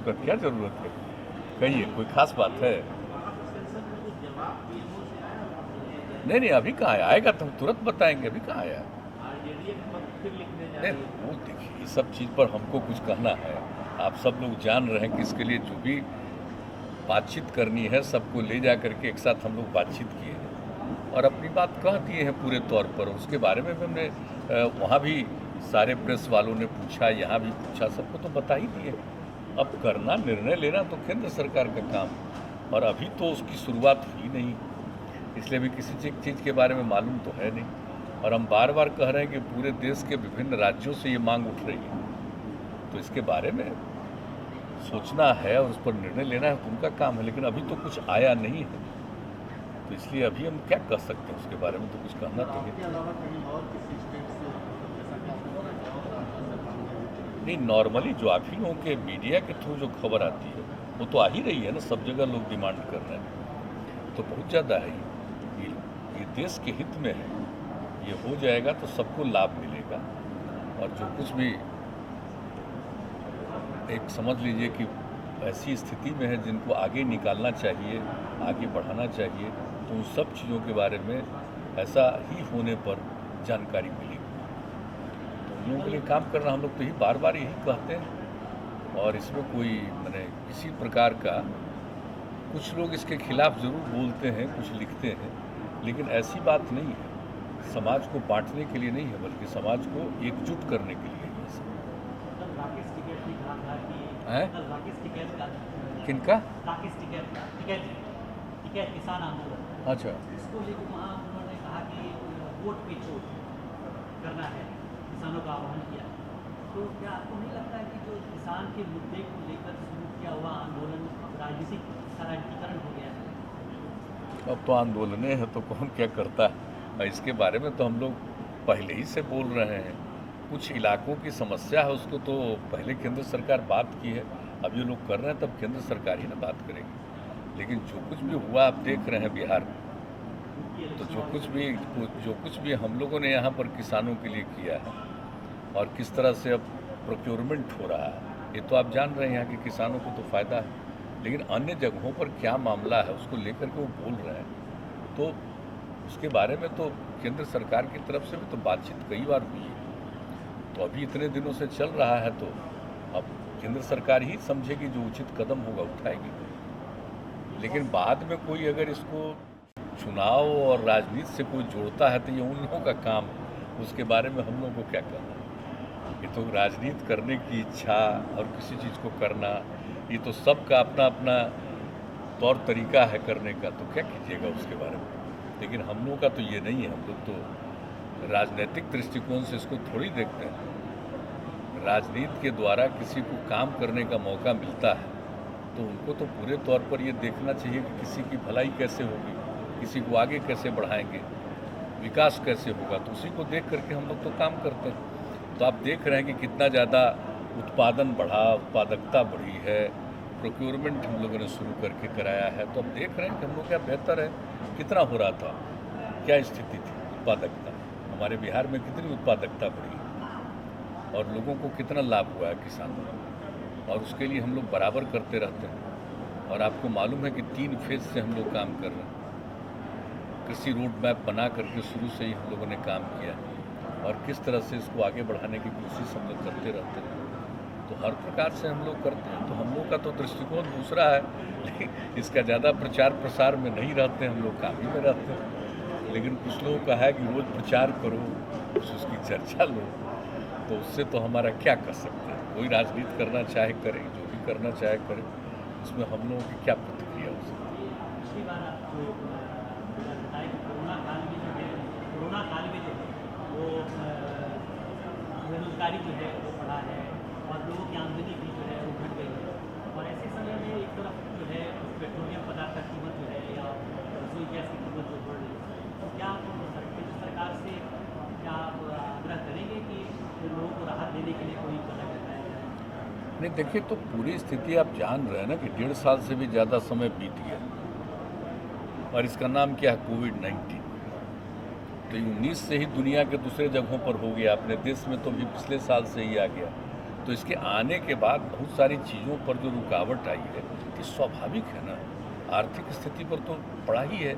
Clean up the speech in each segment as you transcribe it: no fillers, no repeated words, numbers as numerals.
उसका क्या ज़रूरत है? कहिए, कोई खास बात है? नहीं नहीं, अभी कहाँ आया? आएगा तो हम तुरंत बताएंगे, अभी कहाँ आया? नहीं, वो देखिए, इस सब चीज़ पर हमको कुछ कहना है? आप सब लोग जान रहे हैं कि इसके लिए जो भी बातचीत करनी है, सबको ले जा करके एक साथ हम लोग बातचीत किए हैं और अपनी बात कह दिए हैं पूरे तौर पर। उसके बारे में भी हमने वहाँ भी सारे प्रेस वालों ने पूछा, यहाँ भी पूछा, सबको तो बता ही दिए। अब करना, निर्णय लेना तो केंद्र सरकार का काम, और अभी तो उसकी शुरुआत हुई नहीं, इसलिए भी किसी चीज़ के बारे में मालूम तो है नहीं। और हम बार बार कह रहे हैं कि पूरे देश के विभिन्न राज्यों से ये मांग उठ रही है, तो इसके बारे में सोचना है और उस पर निर्णय लेना है, तो उनका काम है। लेकिन अभी तो कुछ आया नहीं है, तो इसलिए अभी हम क्या कर सकते हैं उसके बारे में, तो कुछ कहना तो नहीं। नॉर्मली जो आप ही लोगों के मीडिया के थ्रू जो खबर आती है वो तो आ ही रही है ना, सब जगह लोग डिमांड कर रहे हैं, तो बहुत ज़्यादा है। ये देश के हित में है, ये हो जाएगा तो सबको लाभ मिलेगा। और जो कुछ भी एक समझ लीजिए कि ऐसी स्थिति में है जिनको आगे निकालना चाहिए, आगे बढ़ाना चाहिए, तो उन सब चीज़ों के बारे में ऐसा ही होने पर जानकारी मिलेगी। तो उन लोगों के लिए काम करना हम लोग तो ही बार बार यही कहते हैं, और इसमें कोई मैंने किसी प्रकार का, कुछ लोग इसके खिलाफ ज़रूर बोलते हैं, कुछ लिखते हैं, लेकिन ऐसी बात नहीं है। समाज को बांटने के लिए नहीं है, बल्कि समाज को एकजुट करने के लिए है। किनका? किसान आंदोलन। अच्छा, इसको लेकर वहाँ उन्होंने कहा कि वोट पे चोट करना है, किसानों का आह्वान किया। तो क्या आपको नहीं लगता है कि जो किसान के मुद्दे को लेकर शुरू किया हुआ आंदोलन राजनीतिक राजनीतिकरण हो गया है? अब तो आंदोलने हैं तो कौन क्या करता है, और इसके बारे में तो हम लोग पहले ही से बोल रहे हैं। कुछ इलाकों की समस्या है, उसको तो पहले केंद्र सरकार बात की है, अब ये लोग कर रहे हैं, तब केंद्र सरकार ही ना बात करेगी। लेकिन जो कुछ भी हुआ आप देख रहे हैं बिहार में, तो जो कुछ भी हम लोगों ने यहाँ पर किसानों के लिए किया है, और किस तरह से अब प्रोक्योरमेंट हो रहा है, ये तो आप जान रहे हैं। यहाँ के किसानों को तो फ़ायदा है, लेकिन अन्य जगहों पर क्या मामला है उसको लेकर के वो बोल रहे हैं, तो उसके बारे में तो केंद्र सरकार की तरफ से भी तो बातचीत कई बार हुई है। तो अभी इतने दिनों से चल रहा है, तो अब केंद्र सरकार ही समझेगी, जो उचित कदम होगा उठाएगी। लेकिन बाद में कोई अगर इसको चुनाव और राजनीति से कोई जोड़ता है, तो ये उन लोगों का काम है, उसके बारे में हम लोगों को क्या करना है। ये तो राजनीति करने की इच्छा और किसी चीज़ को करना, ये तो सबका अपना अपना तौर तरीका है करने का, तो क्या कीजिएगा उसके बारे में। लेकिन हम लोगों का तो ये नहीं है, हम लोग तो राजनीतिक दृष्टिकोण से इसको थोड़ी देखते हैं। राजनीति के द्वारा किसी को काम करने का मौका मिलता है, तो उनको तो पूरे तौर पर ये देखना चाहिए कि किसी की भलाई कैसे होगी, किसी को आगे कैसे बढ़ाएंगे, विकास कैसे होगा, तो उसी को देख करके हम लोग तो काम करते हैं। तो आप देख रहे हैं कि कितना ज़्यादा उत्पादन बढ़ा, उत्पादकता बढ़ी है, प्रोक्योरमेंट हम लोगों ने शुरू करके कराया है। तो अब देख रहे हैं कि हम लोग क्या बेहतर है, कितना हो रहा था, क्या स्थिति थी उत्पादकता, हमारे बिहार में कितनी उत्पादकता बढ़ी और लोगों को कितना लाभ हुआ है किसानों को, और उसके लिए हम लोग बराबर करते रहते हैं। और आपको मालूम है कि 3 फेज से हम लोग काम कर रहे हैं। कृषि रोड मैप बना करके शुरू से ही हम लोगों ने काम किया, और किस तरह से इसको आगे बढ़ाने की कोशिश हम लोग करते रहते हैं। तो हर प्रकार से हम लोग करते हैं। तो हम लोग का तो दृष्टिकोण दूसरा है, लेकिन इसका ज़्यादा प्रचार प्रसार में नहीं रहते, हम लोग काम ही में रहते हैं। लेकिन कुछ लोगों का है कि रोज़ प्रचार करो, कुछ उसकी चर्चा लो, तो उससे तो हमारा क्या कर सकते हैं। कोई राजनीति करना चाहे करे, जो भी करना चाहे करे, उसमें हम लोगों की क्या प्रतिक्रिया हो सकती है। पिछली बार आपको बताया कि कोरोना काल में जो है वो बेरोजगारी जो है वो बढ़ा है, और लोगों की आमदनी भी जो है वो घट गई है। और ऐसे समय में एक तरफ जो है पेट्रोलियम पदार्थ का कीमत जो है, या रसोई गैस की कीमत जो बढ़ रही है, तो क्या आप केंद्र सरकार से क्या आप आग्रह करेंगे कि लोगों को राहत देने के लिए कोई कदम उठाया जाए? नहीं, देखिए, तो पूरी स्थिति आप जान रहे हैं ना कि 1.5 साल से भी ज़्यादा समय बीत गया, और इसका नाम क्या है, कोविड-19। तो 19 से ही दुनिया के दूसरे जगहों पर हो गया, अपने देश में तो भी पिछले साल से ही आ गया। तो इसके आने के बाद बहुत सारी चीज़ों पर जो रुकावट आई है ये स्वाभाविक है ना, आर्थिक स्थिति पर तो पड़ा ही है।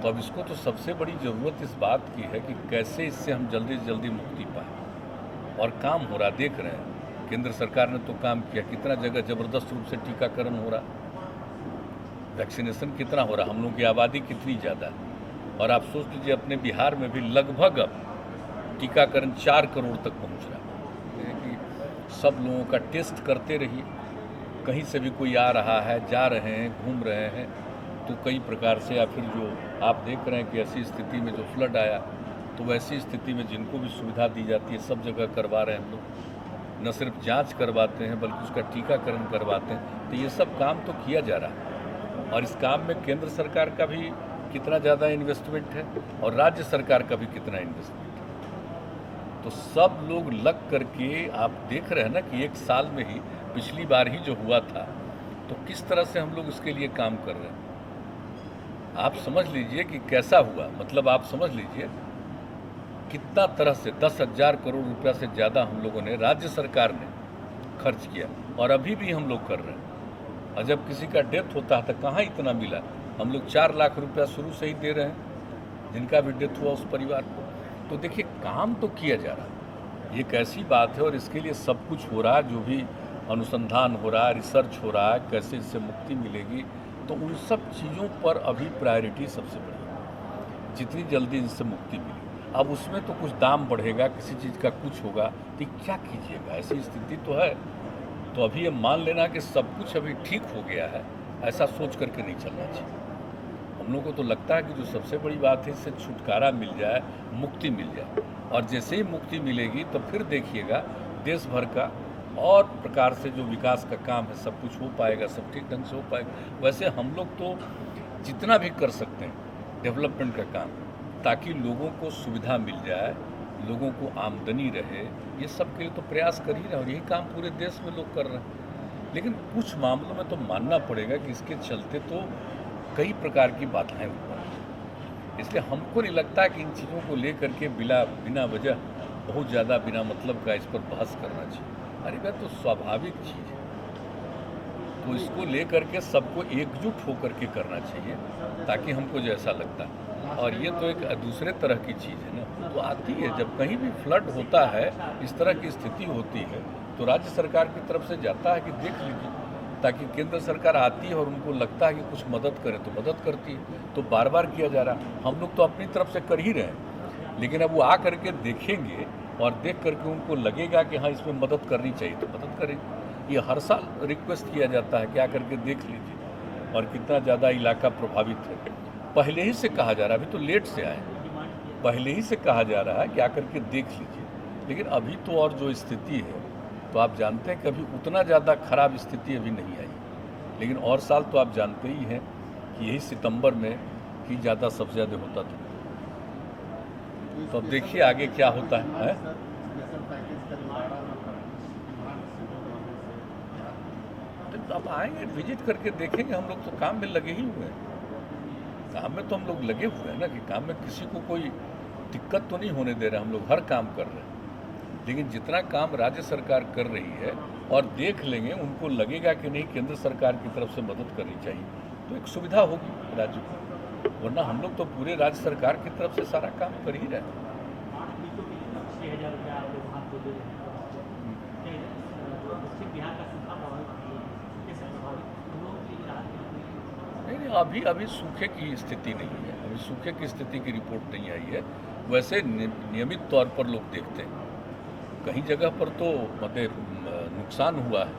तो अब इसको तो सबसे बड़ी ज़रूरत इस बात की है कि कैसे इससे हम जल्दी से जल्दी मुक्ति पाएँ। और काम हो रहा, देख रहे हैं, केंद्र सरकार ने तो काम किया, कितना जगह ज़बरदस्त रूप से टीकाकरण हो रहा, वैक्सीनेशन कितना हो रहा, हम लोगों की आबादी कितनी ज़्यादा है। और आप सोच लीजिए अपने बिहार में भी लगभग अब टीकाकरण 4 करोड़ तक पहुंच रहा है कि सब लोगों का टेस्ट करते रहिए, कहीं से भी कोई आ रहा है, जा रहे हैं, घूम रहे हैं, तो कई प्रकार से, या फिर जो आप देख रहे हैं कि ऐसी स्थिति में जो फ्लड आया, तो वैसी स्थिति में जिनको भी सुविधा दी जाती है सब जगह करवा रहे हैं हम लोग, न सिर्फ जांच करवाते हैं बल्कि उसका टीकाकरण करवाते हैं। तो ये सब काम तो किया जा रहा है और इस काम में केंद्र सरकार का भी कितना ज़्यादा इन्वेस्टमेंट है और राज्य सरकार का भी कितना इन्वेस्टमेंट है। तो सब लोग लग करके आप देख रहे हैं ना कि एक साल में ही, पिछली बार ही जो हुआ था, तो किस तरह से हम लोग इसके लिए काम कर रहे हैं। आप समझ लीजिए कि कैसा हुआ, मतलब आप समझ लीजिए कितना तरह से 10,000 करोड़ रुपया से ज़्यादा हम लोगों ने, राज्य सरकार ने खर्च किया और अभी भी हम लोग कर रहे हैं। और जब किसी का डेथ होता है तो कहाँ इतना मिला, हम लोग 4 लाख रुपया शुरू से ही दे रहे हैं जिनका भी डेथ हुआ उस परिवार को। तो देखिए काम तो किया जा रहा है, ये एक ऐसी बात है और इसके लिए सब कुछ हो रहा है, जो भी अनुसंधान हो रहा है, रिसर्च हो रहा है, कैसे इससे मुक्ति मिलेगी, तो उन सब चीज़ों पर अभी प्रायोरिटी सबसे बड़ी है, जितनी जल्दी इनसे मुक्ति मिले। अब उसमें तो कुछ दाम बढ़ेगा, किसी चीज़ का कुछ होगा, तो क्या कीजिएगा, ऐसी स्थिति तो है। तो अभी ये मान लेना कि सब कुछ अभी ठीक हो गया है, ऐसा सोच करके नहीं चलना चाहिए। हम लोगों को तो लगता है कि जो सबसे बड़ी बात है, इससे छुटकारा मिल जाए, मुक्ति मिल जाए, और जैसे ही मुक्ति मिलेगी तो फिर देखिएगा देश भर का और प्रकार से जो विकास का काम है सब कुछ हो पाएगा, सब ठीक ढंग से हो पाएगा। वैसे हम लोग तो जितना भी कर सकते हैं डेवलपमेंट का काम, ताकि लोगों को सुविधा मिल जाए, लोगों को आमदनी रहे, ये सब के लिए तो प्रयास कर ही रहे हैं और यही काम पूरे देश में लोग कर रहे हैं। लेकिन कुछ मामलों में तो मानना पड़ेगा कि इसके चलते तो कई प्रकार की बाधाएं उत्पन्न हैं। इसलिए हमको नहीं लगता कि इन चीज़ों को लेकर के बिना वजह बहुत ज़्यादा बिना मतलब का इस पर बहस करना चाहिए। अरे भाई तो स्वाभाविक चीज़ है, तो इसको लेकर के सबको एकजुट होकर के करना चाहिए, ताकि हमको जैसा लगता है। और ये तो एक दूसरे तरह की चीज़ है ना, तो आती है जब कहीं भी फ्लड होता है, इस तरह की स्थिति होती है, तो राज्य सरकार की तरफ से जाता है कि देख लीजिए, ताकि केंद्र सरकार आती है और उनको लगता है कि कुछ मदद करे तो मदद करती है। तो बार बार किया जा रहा है, हम लोग तो अपनी तरफ से कर ही रहे हैं, लेकिन अब वो आ करके देखेंगे और देख करके उनको लगेगा कि हाँ इसमें मदद करनी चाहिए तो मदद करेंगे। ये हर साल रिक्वेस्ट किया जाता है कि आ करके देख लीजिए, और कितना ज़्यादा इलाका प्रभावित है। पहले ही से कहा जा रहा है, अभी तो लेट से आए, पहले ही से कहा जा रहा है कि आकर के देख लीजिए, लेकिन अभी तो और जो स्थिति है तो आप जानते हैं कि अभी उतना ज़्यादा खराब स्थिति अभी नहीं आई। लेकिन और साल तो आप जानते ही हैं कि यही सितंबर में ही ज़्यादा सबसे ज़्यादा होता था। तो अब देखिए आगे क्या होता है? तो अब आएंगे, विजिट करके देखेंगे। हम लोग तो काम में लगे ही हुए हैं, काम में तो हम लोग लगे हुए हैं ना, कि काम में किसी को कोई दिक्कत तो नहीं होने दे रहे, हम लोग हर काम कर रहे हैं। लेकिन जितना काम राज्य सरकार कर रही है और देख लेंगे, उनको लगेगा कि नहीं केंद्र सरकार की तरफ से मदद करनी चाहिए, तो एक सुविधा होगी राज्य को। वरना हम लोग तो पूरे राज्य सरकार की तरफ से सारा काम कर ही रहे हैं। नहीं, अभी सूखे की स्थिति नहीं है, अभी सूखे की स्थिति की रिपोर्ट नहीं आई है। वैसे नियमित तौर पर लोग देखते हैं, कहीं जगह पर तो मतलब नुकसान हुआ है,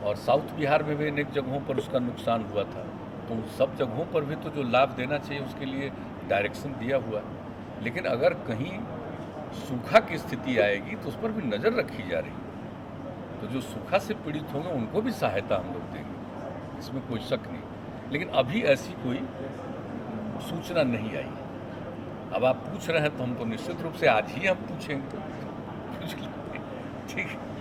और साउथ बिहार में भी अनेक जगहों पर उसका नुकसान हुआ था। तो सब जगहों पर भी तो जो लाभ देना चाहिए उसके लिए डायरेक्शन दिया हुआ है। लेकिन अगर कहीं सूखा की स्थिति आएगी तो उस पर भी नज़र रखी जा रही है। तो जो सूखा से पीड़ित होंगे उनको भी सहायता हम लोग देंगे, इसमें कोई शक नहीं। लेकिन अभी ऐसी कोई सूचना नहीं आई है। अब आप पूछ रहे हैं तो हम तो निश्चित रूप से आज ही हम पूछेंगे, ठीक है।